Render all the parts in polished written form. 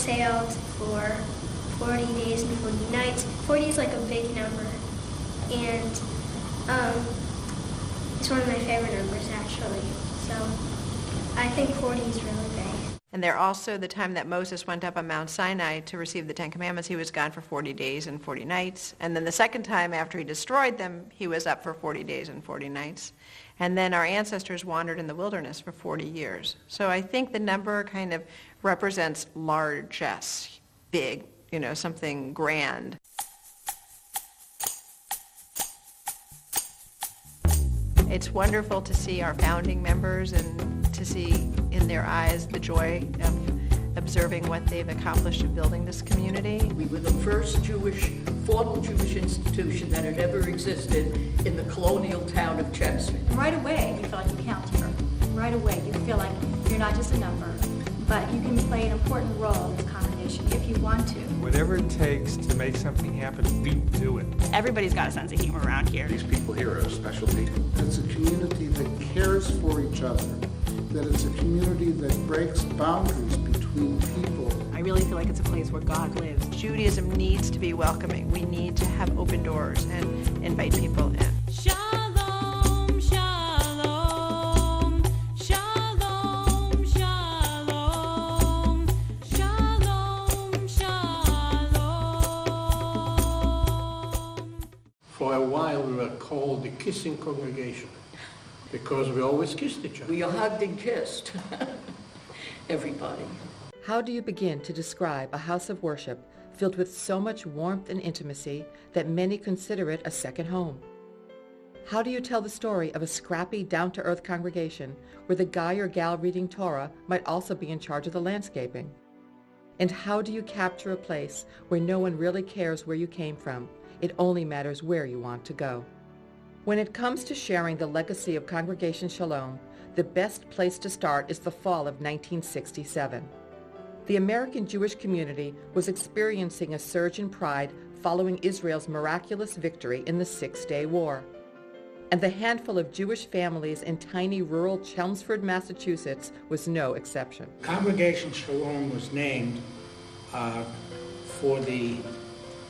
sailed for 40 days and 40 nights. 40 is like a big number, and it's one of my favorite numbers, actually. So I think 40 is really big. And there also, the time that Moses went up on Mount Sinai to receive the Ten Commandments, he was gone for 40 days and 40 nights. And then the second time after he destroyed them, he was up for 40 days and 40 nights. And then our ancestors wandered in the wilderness for 40 years. So I think the number kind of represents largesse, big, something grand. It's wonderful to see our founding members and to see in their eyes the joy of observing what they've accomplished in building this community. We were the first formal Jewish institution that had ever existed in the colonial town of Chelmsford. Right away, you feel like you count here. Right away, you feel like you're not just a number, but you can play an important role in this congregation if you want to. Whatever it takes to make something happen, we do it. Everybody's got a sense of humor around here. These people here are special people. It's a community that cares for each other, that it's a community that breaks boundaries between people. I really feel like it's a place where God lives. Judaism needs to be welcoming. We need to have open doors and invite people in. Shalom, shalom, shalom, shalom, shalom, shalom. For a while we were called the kissing congregation because we always kissed each other. We hugged and kissed everybody. How do you begin to describe a house of worship filled with so much warmth and intimacy that many consider it a second home? How do you tell the story of a scrappy, down-to-earth congregation where the guy or gal reading Torah might also be in charge of the landscaping? And how do you capture a place where no one really cares where you came from? It only matters where you want to go. When it comes to sharing the legacy of Congregation Shalom, the best place to start is the fall of 1967. The American Jewish community was experiencing a surge in pride following Israel's miraculous victory in the Six-Day War. And the handful of Jewish families in tiny rural Chelmsford, Massachusetts was no exception. Congregation Shalom was named for the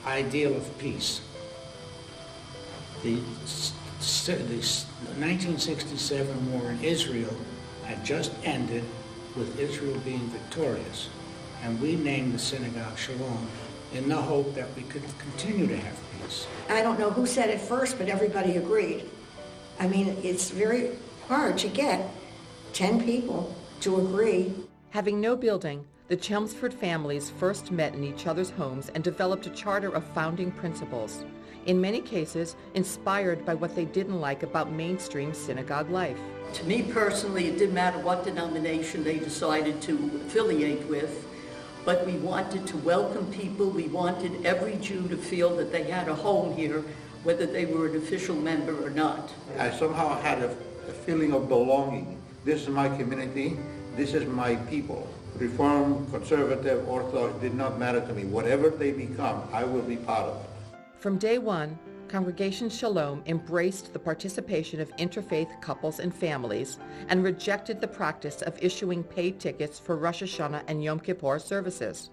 ideal of peace. The 1967 war in Israel had just ended with Israel being victorious, and we named the synagogue Shalom in the hope that we could continue to have peace. I don't know who said it first, but everybody agreed. I mean, it's very hard to get 10 people to agree. Having no building, the Chelmsford families first met in each other's homes and developed a charter of founding principles, in many cases inspired by what they didn't like about mainstream synagogue life. To me personally, it didn't matter what denomination they decided to affiliate with, but we wanted to welcome people. We wanted every Jew to feel that they had a home here, whether they were an official member or not. I somehow had a feeling of belonging. This is my community. This is my people. Reform, conservative, Orthodox did not matter to me. Whatever they become, I will be part of it. From day one, Congregation Shalom embraced the participation of interfaith couples and families and rejected the practice of issuing paid tickets for Rosh Hashanah and Yom Kippur services.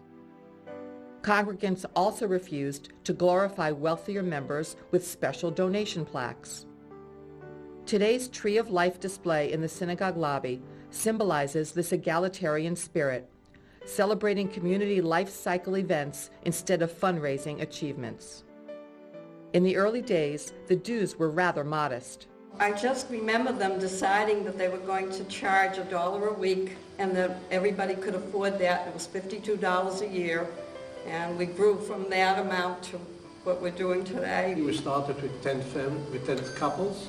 Congregants also refused to glorify wealthier members with special donation plaques. Today's Tree of Life display in the synagogue lobby symbolizes this egalitarian spirit, celebrating community life cycle events instead of fundraising achievements. In the early days, the dues were rather modest. I just remember them deciding that they were going to charge $1 a week and that everybody could afford that. It was $52 a year, and we grew from that amount to what we're doing today. We started with 10 couples,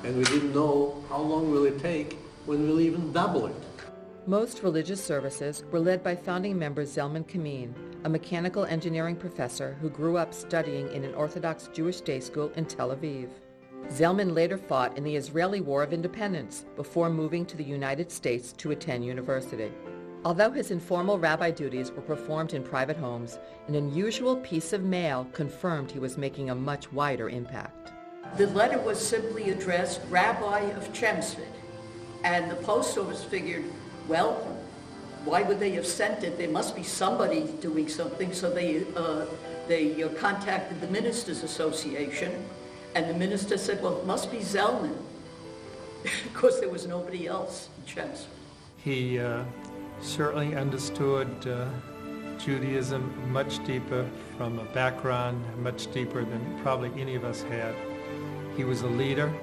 and we didn't know how long will it take when we'll even double it. Most religious services were led by founding member Zelman Kameen, a mechanical engineering professor who grew up studying in an Orthodox Jewish day school in Tel Aviv. Zelman later fought in the Israeli War of Independence before moving to the United States to attend university. Although his informal rabbi duties were performed in private homes, an unusual piece of mail confirmed he was making a much wider impact. The letter was simply addressed Rabbi of Chelmsford, and the post office figured, well, why would they have sent it? There must be somebody doing something. So they contacted the Ministers Association, and the minister said, well, it must be Zellman, because there was nobody else in Chelmsford. He certainly understood Judaism much deeper, from a background much deeper than probably any of us had. He was a leader,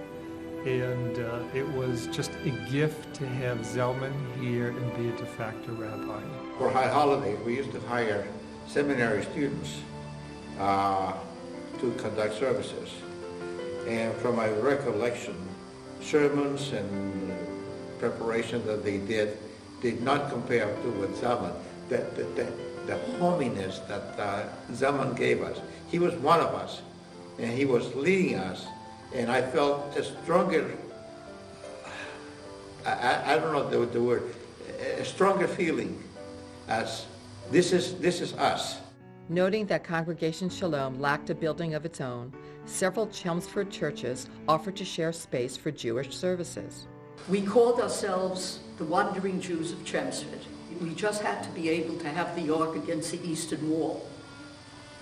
and it was just a gift to have Zellman here and be a de facto rabbi. For high holidays, we used to hire seminary students to conduct services. And from my recollection, sermons and preparation that they did not compare to what Zellman. The hominess that Zellman gave us. He was one of us, and he was leading us, and I felt a stronger, I don't know the word, a stronger feeling as this is us. Noting that Congregation Shalom lacked a building of its own, several Chelmsford churches offered to share space for Jewish services. We called ourselves the Wandering Jews of Chelmsford. We just had to be able to have the ark against the eastern wall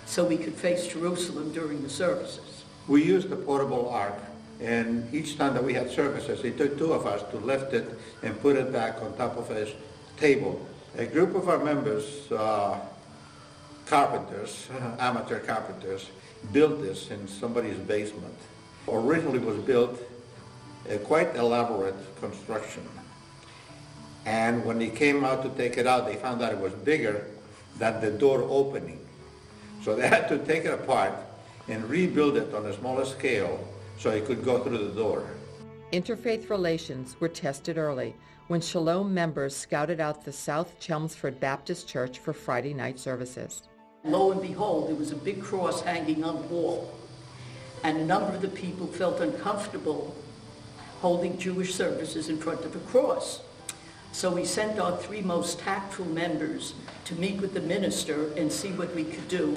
so we could face Jerusalem during the services. We used the portable ark, and each time that we had services, it took two of us to lift it and put it back on top of a table. A group of our members, carpenters, amateur carpenters, built this in somebody's basement. Originally it was built a quite elaborate construction. And when they came out to take it out, they found out it was bigger than the door opening. So they had to take it apart and rebuild it on a smaller scale so it could go through the door. Interfaith relations were tested early when Shalom members scouted out the South Chelmsford Baptist Church for Friday night services. Lo and behold, there was a big cross hanging on the wall, and a number of the people felt uncomfortable holding Jewish services in front of a cross. So we sent our three most tactful members to meet with the minister and see what we could do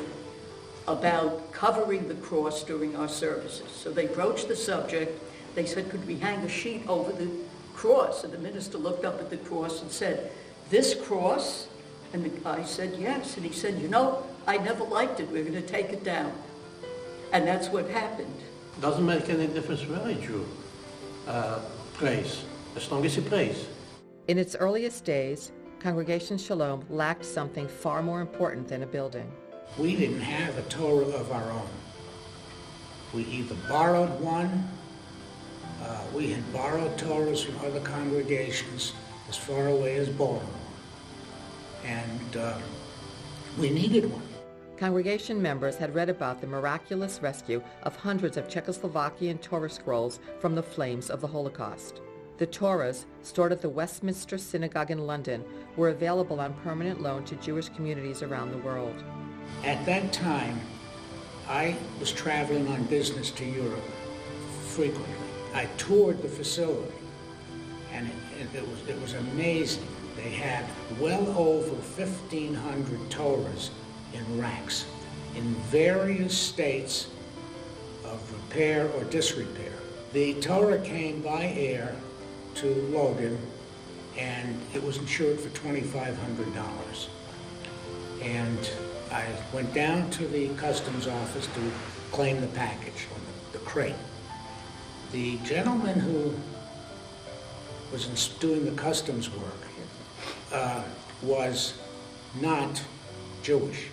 about covering the cross during our services. So they broached the subject. They said, could we hang a sheet over the cross? And the minister looked up at the cross and said, this cross? And the guy said, yes. And he said, you know, I never liked it. We're going to take it down. And that's what happened. Doesn't make any difference where you praise, as long as you praise. In its earliest days, Congregation Shalom lacked something far more important than a building. We didn't have a Torah of our own. We either borrowed one, we had borrowed Torahs from other congregations as far away as Baltimore, and we needed one. Congregation members had read about the miraculous rescue of hundreds of Czechoslovakian Torah scrolls from the flames of the Holocaust. The Torahs, stored at the Westminster Synagogue in London, were available on permanent loan to Jewish communities around the world. At that time, I was traveling on business to Europe frequently. I toured the facility, and it was amazing. They had well over 1,500 Torahs in racks in various states of repair or disrepair. The Torah came by air to Logan, and it was insured for $2,500. And I went down to the customs office to claim the package, or the crate. The gentleman who was doing the customs work was not Jewish,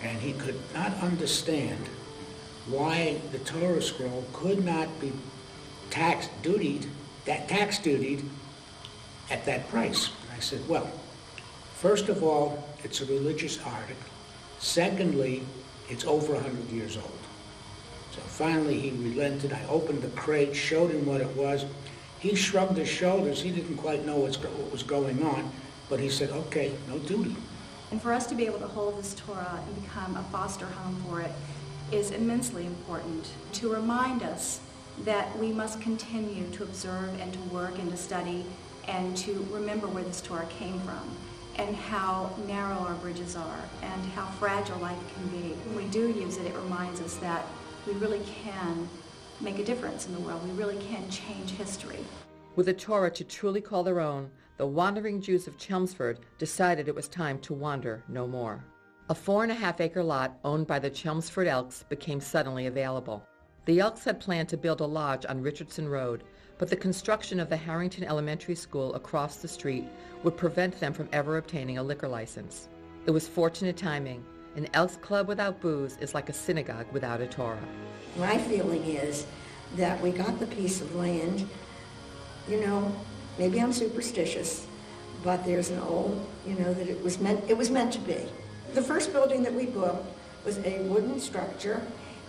and he could not understand why the Torah scroll could not be tax dutied at that price. And I said, well, first of all, it's a religious article. Secondly, it's over 100 years old. So finally he relented. I opened the crate, showed him what it was. He shrugged his shoulders. He didn't quite know what was going on, but he said, okay, no duty. And for us to be able to hold this Torah and become a foster home for it is immensely important to remind us that we must continue to observe and to work and to study and to remember where this Torah came from and how narrow our bridges are and how fragile life can be. When we do use it, it reminds us that we really can make a difference in the world. We really can change history. With a Torah to truly call their own, the the wandering Jews of Chelmsford decided it was time to wander no more. A 4.5-acre lot owned by the Chelmsford Elks became suddenly available. The Elks had planned to build a lodge on Richardson Road, but the construction of the Harrington Elementary School across the street would prevent them from ever obtaining a liquor license. It was fortunate timing. An Elks Club without booze is like a synagogue without a Torah. My feeling is that we got the piece of land, maybe I'm superstitious, but there's an old, that it was meant to be. The first building that we built was a wooden structure,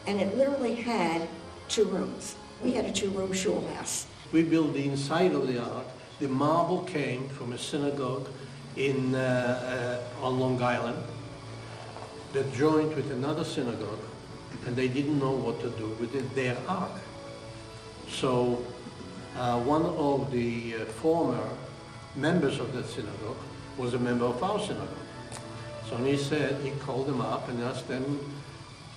and it literally had 2 rooms. We had a 2-room shul house. We built the inside of the ark. The marble came from a synagogue on Long Island that joined with another synagogue, and they didn't know what to do with their ark. So one of the former members of that synagogue was a member of our synagogue. So he called them up and asked them,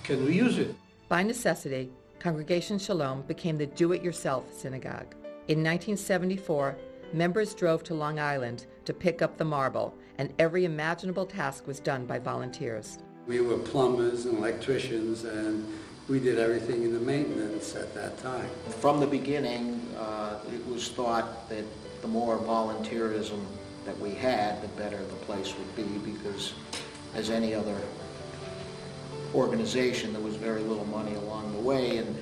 can we use it? By necessity, Congregation Shalom became the do-it-yourself synagogue. In 1974, members drove to Long Island to pick up the marble, and every imaginable task was done by volunteers. We were plumbers and electricians, and we did everything in the maintenance at that time. From the beginning, it was thought that the more volunteerism that we had, the better the place would be, because as any other organization, there was very little money along the way, and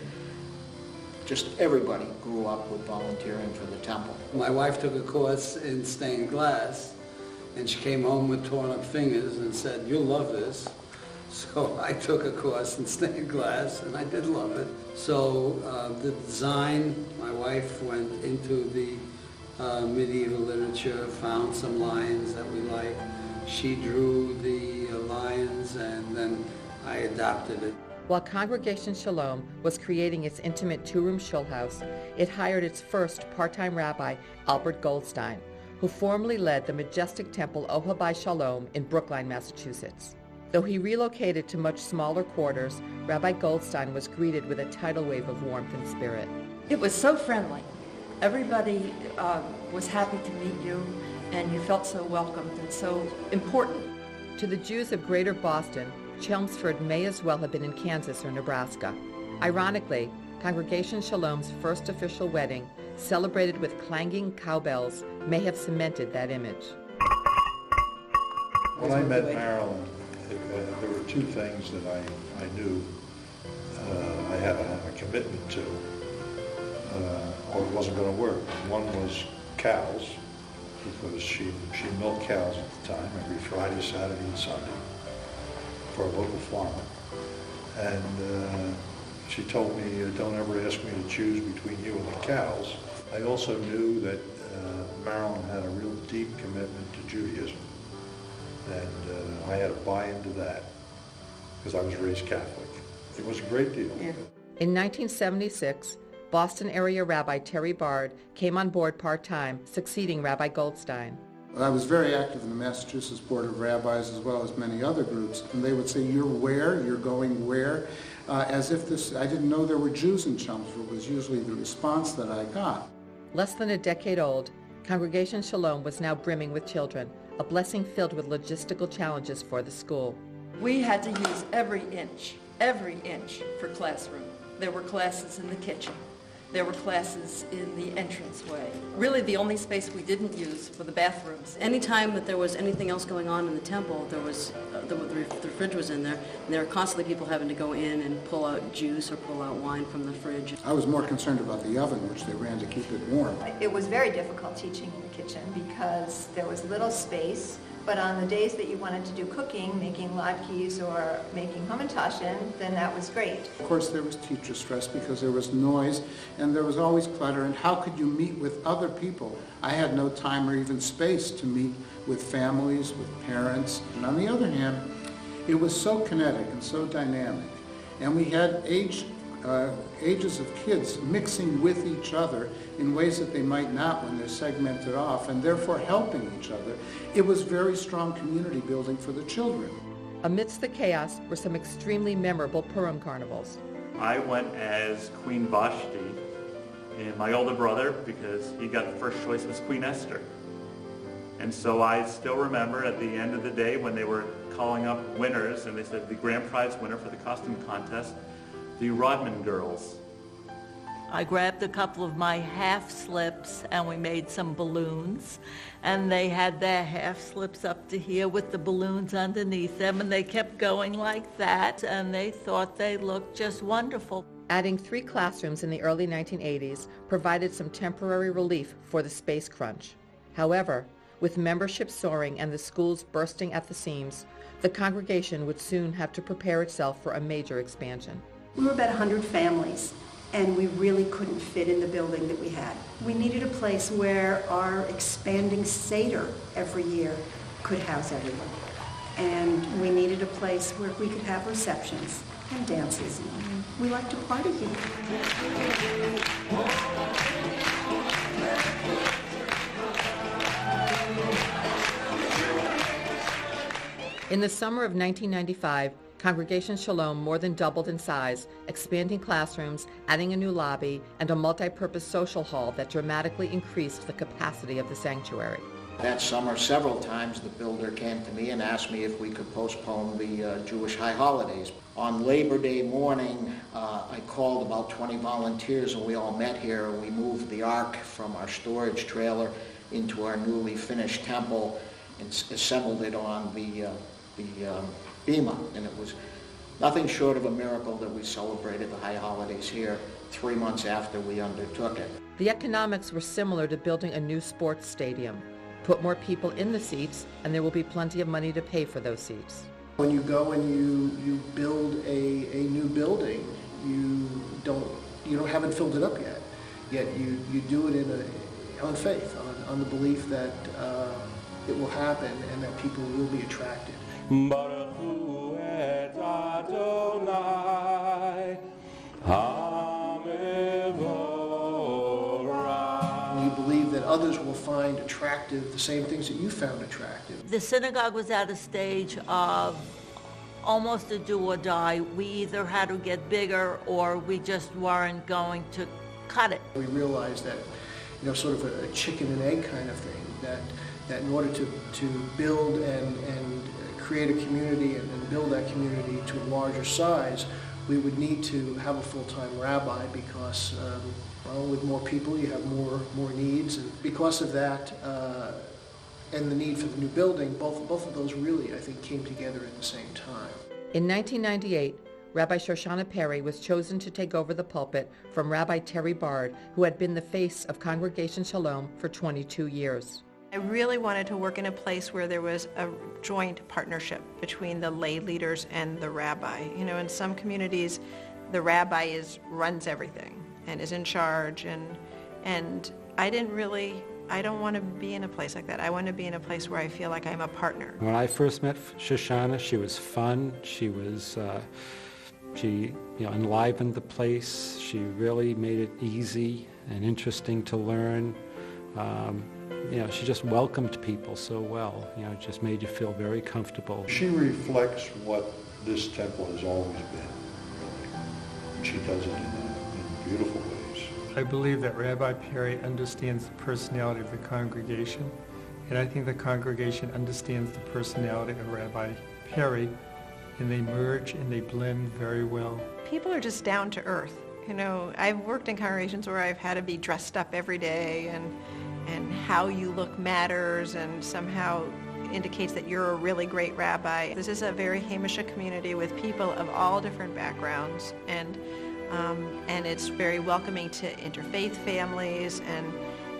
just everybody grew up with volunteering for the temple. My wife took a course in stained glass, and she came home with torn up fingers and said, "You'll love this." So I took a course in stained glass, and I did love it. So the design, my wife went into the medieval literature, found some lions that we liked. She drew the lions, and then I adopted it. While Congregation Shalom was creating its intimate 2-room shul house, it hired its first part-time rabbi, Albert Goldstein, who formerly led the majestic temple Ohabai Shalom in Brookline, Massachusetts. Though he relocated to much smaller quarters, Rabbi Goldstein was greeted with a tidal wave of warmth and spirit. It was so friendly. Everybody was happy to meet you, and you felt so welcomed and so important. To the Jews of Greater Boston, Chelmsford may as well have been in Kansas or Nebraska. Ironically, Congregation Shalom's first official wedding, celebrated with clanging cowbells, may have cemented that image. When I met Marilyn, there were 2 things that I knew I had to have a commitment to, or it wasn't going to work. One was cows, because she milked cows at the time, every Friday, Saturday, and Sunday, for a local farmer. And she told me, "Don't ever ask me to choose between you and the cows." I also knew that Marilyn had a real deep commitment to Judaism. And I had to buy into that, because I was raised Catholic. It was a great deal. Yeah. In 1976, Boston area Rabbi Terry Bard came on board part-time, succeeding Rabbi Goldstein. I was very active in the Massachusetts Board of Rabbis, as well as many other groups, and they would say, "You're where? You're going where?" As if I didn't know there were Jews in Chelmsford, was usually the response that I got. Less than a decade old, Congregation Shalom was now brimming with children, a blessing filled with logistical challenges for the school. We had to use every inch for classroom. There were classes in the kitchen. There were classes in the entranceway. Really, the only space we didn't use were the bathrooms. Anytime that there was anything else going on in the temple, there was the fridge was in there, and there were constantly people having to go in and pull out juice or pull out wine from the fridge. I was more concerned about the oven, which they ran to keep it warm. It was very difficult teaching in the kitchen because there was little space. But on the days that you wanted to do cooking, making latkes or making hamantashen, then that was great. Of course, there was teacher stress because there was noise and there was always clutter. And how could you meet with other people? I had no time or even space to meet with families, with parents. And on the other hand, it was so kinetic and so dynamic. And we had ages of kids mixing with each other in ways that they might not when they're segmented off, and therefore helping each other. It was very strong community building for the children. Amidst the chaos were some extremely memorable Purim carnivals. I went as Queen Vashti, and my older brother, because he got the first choice, was Queen Esther. And so I still remember at the end of the day when they were calling up winners, and they said the grand prize winner for the costume contest, the Rodman girls. I grabbed a couple of my half slips and we made some balloons, and they had their half slips up to here with the balloons underneath them, and they kept going like that, and they thought they looked just wonderful. Adding 3 classrooms in the early 1980s provided some temporary relief for the space crunch. However, with membership soaring and the schools bursting at the seams, the congregation would soon have to prepare itself for a major expansion. We were about 100 families, and we really couldn't fit in the building that we had. We needed a place where our expanding Seder every year could house everyone. And we needed a place where we could have receptions and dances. We like to party here. In the summer of 1995, Congregation Shalom more than doubled in size, expanding classrooms, adding a new lobby, and a multi-purpose social hall that dramatically increased the capacity of the sanctuary. That summer, several times the builder came to me and asked me if we could postpone the Jewish high holidays. On Labor Day morning, I called about 20 volunteers and we all met here. We moved the ark from our storage trailer into our newly finished temple and assembled it on the bima, and it was nothing short of a miracle that we celebrated the high holidays here 3 months after we undertook it. The economics were similar to building a new sports stadium. Put more people in the seats, and there will be plenty of money to pay for those seats. When you go and you build a new building, you haven't filled it up yet you do it on faith, on the belief that it will happen and that people will be attracted. Baruch Hu et Adonai HaMevorach. You believe that others will find attractive the same things that you found attractive. The synagogue was at a stage of almost a do or die. We either had to get bigger or we just weren't going to cut it. We realized that, sort of a chicken and egg kind of thing, that in order to build and create a community and build that community to a larger size, we would need to have a full-time rabbi because, with more people you have more needs. And because of that and the need for the new building, both of those really, I think, came together at the same time. In 1998, Rabbi Shoshana Perry was chosen to take over the pulpit from Rabbi Terry Bard, who had been the face of Congregation Shalom for 22 years. I really wanted to work in a place where there was a joint partnership between the lay leaders and the rabbi. In some communities, the rabbi runs everything and is in charge, and I don't want to be in a place like that. I want to be in a place where I feel like I'm a partner. When I first met Shoshana, she was fun. She enlivened the place. She really made it easy and interesting to learn. She just welcomed people so well. It just made you feel very comfortable. She reflects what this temple has always been, really. And she does it in beautiful ways. I believe that Rabbi Perry understands the personality of the congregation, and I think the congregation understands the personality of Rabbi Perry, and they merge and they blend very well. People are just down to earth. I've worked in congregations where I've had to be dressed up every day, and how you look matters and somehow indicates that you're a really great rabbi. This is a very Hamisha community with people of all different backgrounds, and it's very welcoming to interfaith families,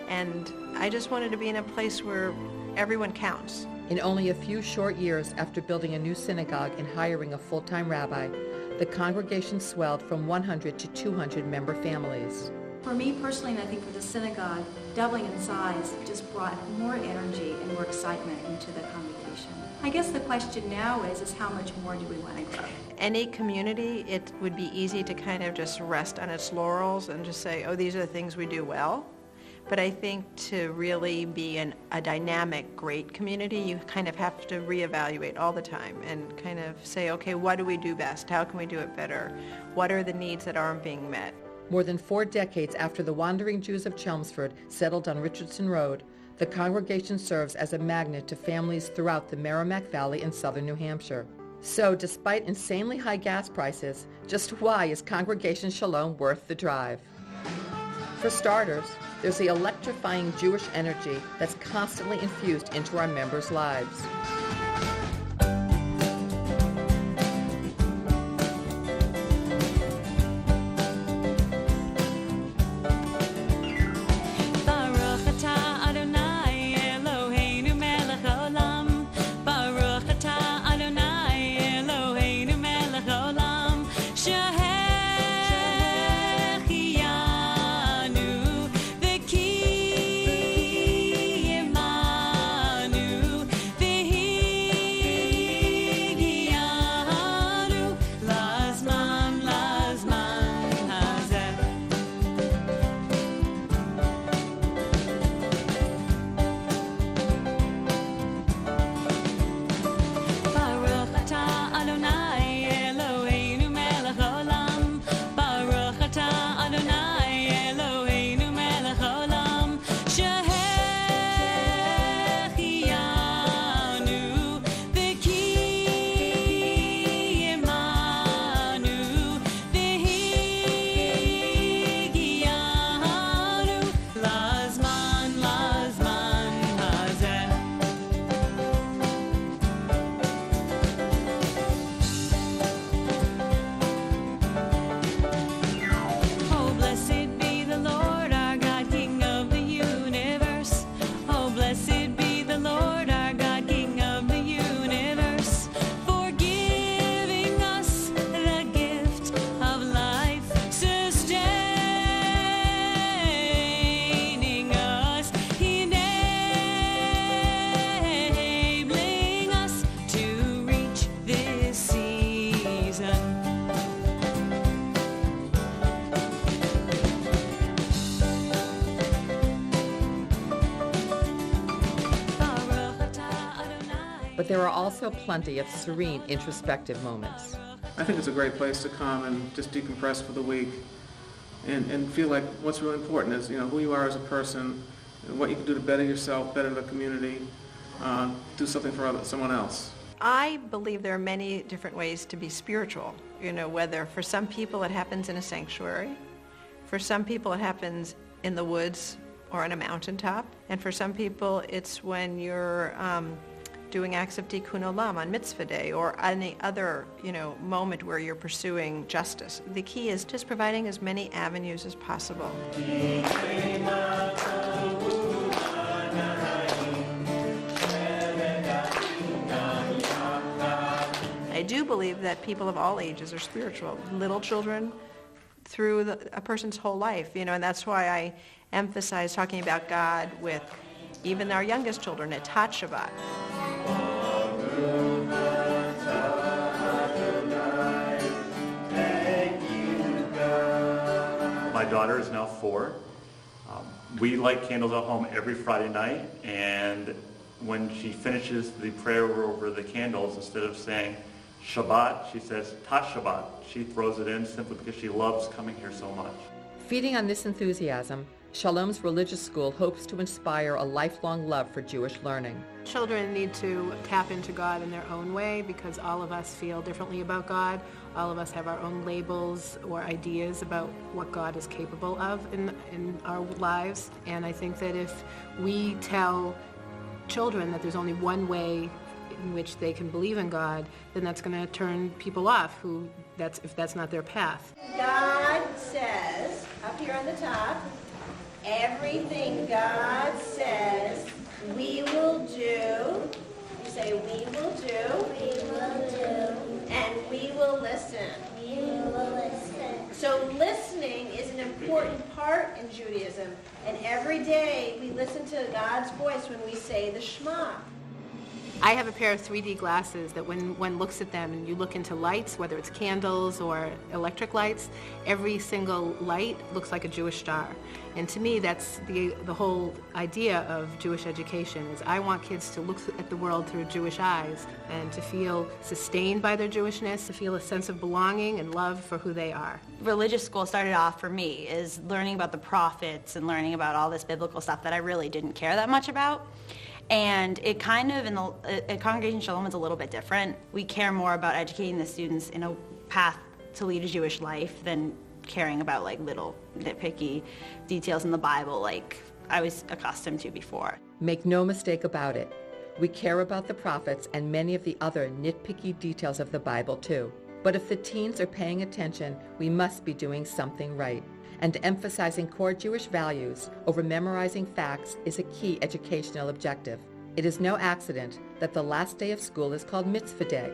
and I just wanted to be in a place where everyone counts. In only a few short years after building a new synagogue and hiring a full-time rabbi, the congregation swelled from 100 to 200 member families. For me personally, and I think for the synagogue, doubling in size just brought more energy and more excitement into the congregation. I guess the question now is how much more do we want to grow? Any community, it would be easy to kind of just rest on its laurels and just say, oh, these are the things we do well. But I think to really be a dynamic, great community, you kind of have to reevaluate all the time and kind of say, okay, what do we do best? How can we do it better? What are the needs that aren't being met? More than 4 decades after the wandering Jews of Chelmsford settled on Richardson Road, the congregation serves as a magnet to families throughout the Merrimack Valley in southern New Hampshire. So despite insanely high gas prices, just why is Congregation Shalom worth the drive? For starters, there's the electrifying Jewish energy that's constantly infused into our members' lives. But there are also plenty of serene, introspective moments. I think it's a great place to come and just decompress for the week and feel like what's really important is, who you are as a person, and what you can do to better yourself, better the community, do something for someone else. I believe there are many different ways to be spiritual, whether for some people it happens in a sanctuary, for some people it happens in the woods or on a mountaintop, and for some people it's when you're doing acts of tikkun olam on mitzvah day or any other, moment where you're pursuing justice. The key is just providing as many avenues as possible. I do believe that people of all ages are spiritual, little children through a person's whole life, and that's why I emphasize talking about God with even our youngest children at Tat Shabbat. My daughter is now 4. We light candles at home every Friday night, and when she finishes the prayer over the candles, instead of saying Shabbat, she says Tat Shabbat. She throws it in simply because she loves coming here so much. Feeding on this enthusiasm, Shalom's religious school hopes to inspire a lifelong love for Jewish learning. Children need to tap into God in their own way because all of us feel differently about God. All of us have our own labels or ideas about what God is capable of in our lives. And I think that if we tell children that there's only one way in which they can believe in God, then that's going to turn people off if that's not their path. God says, up here on the top, everything God says we will do. You say we will do. We will do. And we will listen. We will listen. So listening is an important part in Judaism. And every day we listen to God's voice when we say the Shema. I have a pair of 3D glasses that when one looks at them and you look into lights, whether it's candles or electric lights, every single light looks like a Jewish star. And to me, that's the whole idea of Jewish education, is I want kids to look at the world through Jewish eyes and to feel sustained by their Jewishness, to feel a sense of belonging and love for who they are. Religious school started off for me is learning about the prophets and learning about all this biblical stuff that I really didn't care that much about. And it kind of, at Congregation Shalom, is a little bit different. We care more about educating the students in a path to lead a Jewish life than caring about like little nitpicky details in the Bible like I was accustomed to before. Make no mistake about it. We care about the prophets and many of the other nitpicky details of the Bible too. But if the teens are paying attention, we must be doing something right. And emphasizing core Jewish values over memorizing facts is a key educational objective. It is no accident that the last day of school is called Mitzvah Day,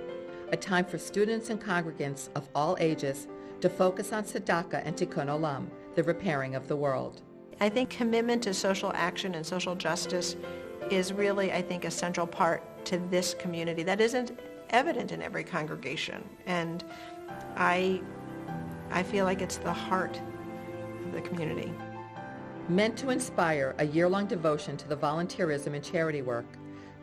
a time for students and congregants of all ages to focus on tzedakah and tikkun olam, the repairing of the world. I think commitment to social action and social justice is really, I think, a central part to this community that isn't evident in every congregation. And I feel like it's the heart of the community. Meant to inspire a year-long devotion to the volunteerism and charity work,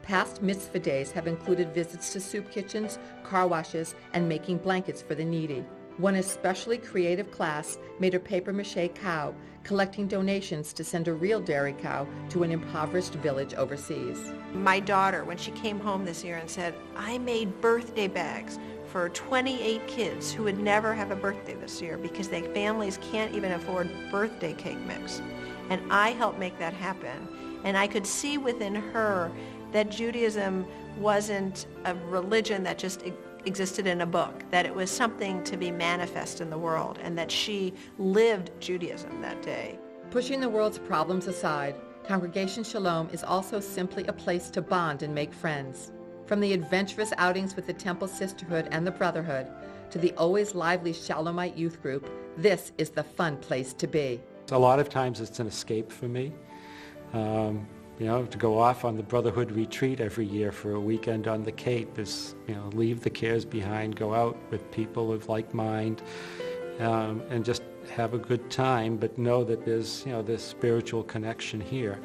past mitzvah days have included visits to soup kitchens, car washes, and making blankets for the needy. One especially creative class made a papier-mâché cow, collecting donations to send a real dairy cow to an impoverished village overseas. My daughter, when she came home this year and said, I made birthday bags for 28 kids who would never have a birthday this year because their families can't even afford birthday cake mix. And I helped make that happen. And I could see within her that Judaism wasn't a religion that just existed in a book, that it was something to be manifest in the world, and that she lived Judaism that day. Pushing the world's problems aside, Congregation Shalom is also simply a place to bond and make friends. From the adventurous outings with the Temple Sisterhood and the Brotherhood, to the always lively Shalomite youth group, this is the fun place to be. A lot of times it's an escape for me. To go off on the Brotherhood retreat every year for a weekend on the Cape is, leave the cares behind, go out with people of like mind, and just have a good time, but know that there's, this spiritual connection here.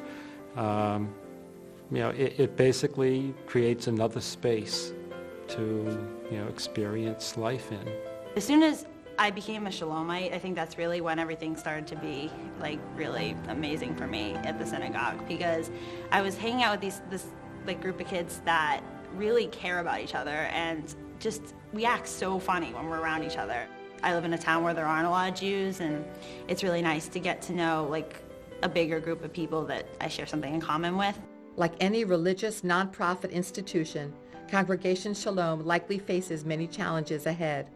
It basically creates another space to, experience life in. As soon as I became a Shalomite, I think that's really when everything started to be really amazing for me at the synagogue, because I was hanging out with this group of kids that really care about each other, and just we act so funny when we're around each other. I live in a town where there aren't a lot of Jews, and it's really nice to get to know a bigger group of people that I share something in common with. Like any religious nonprofit institution, Congregation Shalom likely faces many challenges ahead.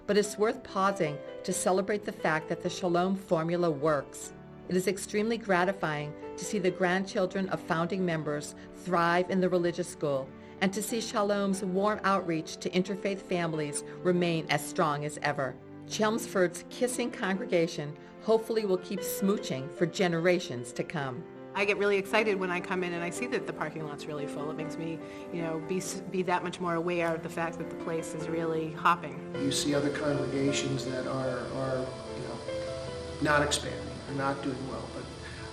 But it's worth pausing to celebrate the fact that the Shalom formula works. It is extremely gratifying to see the grandchildren of founding members thrive in the religious school, and to see Shalom's warm outreach to interfaith families remain as strong as ever. Chelmsford's kissing congregation hopefully will keep smooching for generations to come. I get really excited when I come in and I see that the parking lot's really full. It makes me, be that much more aware of the fact that the place is really hopping. You see other congregations that are not expanding, are not doing well, but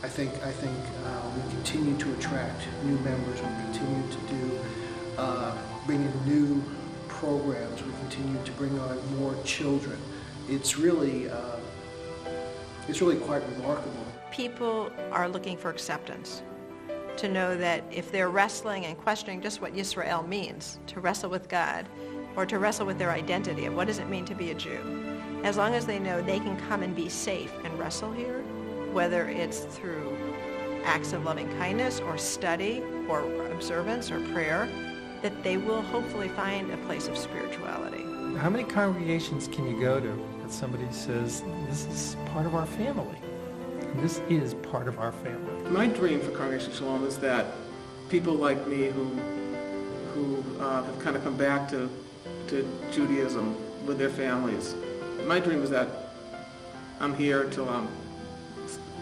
I think we continue to attract new members. We continue to bring in new programs. We continue to bring on more children. It's really quite remarkable. People are looking for acceptance, to know that if they're wrestling and questioning just what Yisrael means, to wrestle with God, or to wrestle with their identity of what does it mean to be a Jew, as long as they know they can come and be safe and wrestle here, whether it's through acts of loving kindness or study or observance or prayer, that they will hopefully find a place of spirituality. How many congregations can you go to that somebody says, this is part of our family? This is part of our family. My dream for Congregation Shalom is that people like me who have kind of come back to Judaism with their families, my dream is that I'm here till I'm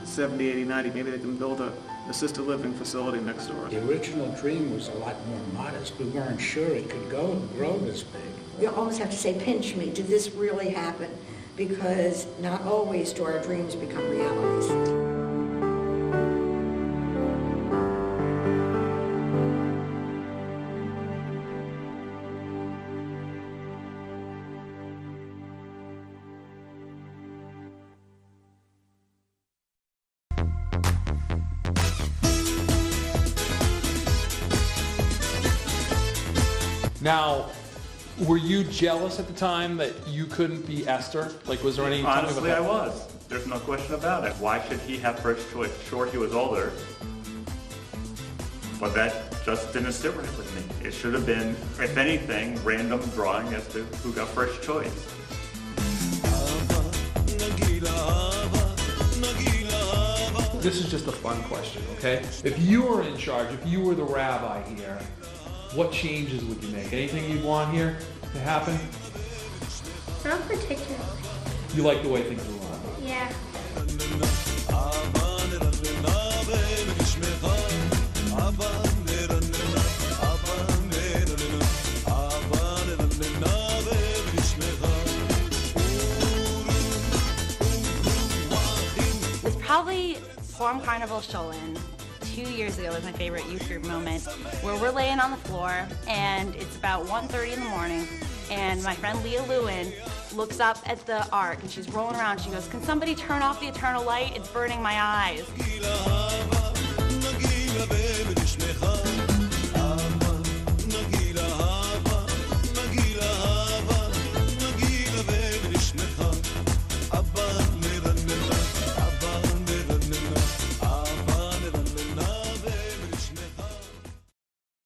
70, 80, 90, maybe they can build assisted living facility next door. The original dream was a lot more modest. We weren't sure it could grow this big. You almost have to say, pinch me, did this really happen? Because not always do our dreams become realities. Now, were you jealous at the time that you couldn't be Esther? Like, was there any... Honestly, I was. There's no question about it. Why should he have first choice? Sure, he was older, but that just didn't sit right with me. It should have been, if anything, random drawing as to who got first choice. This is just a fun question, okay? If you were in charge, if you were the rabbi here, what changes would you make? Anything you'd want here to happen? Not particularly. You like the way things are run? Yeah. It's probably Forum Carnival Sholin. 2 years ago was my favorite youth group moment, where we're laying on the floor and it's about 1:30 in the morning, and my friend Leah Lewin looks up at the ark and she's rolling around. She goes, "Can somebody turn off the eternal light? It's burning my eyes."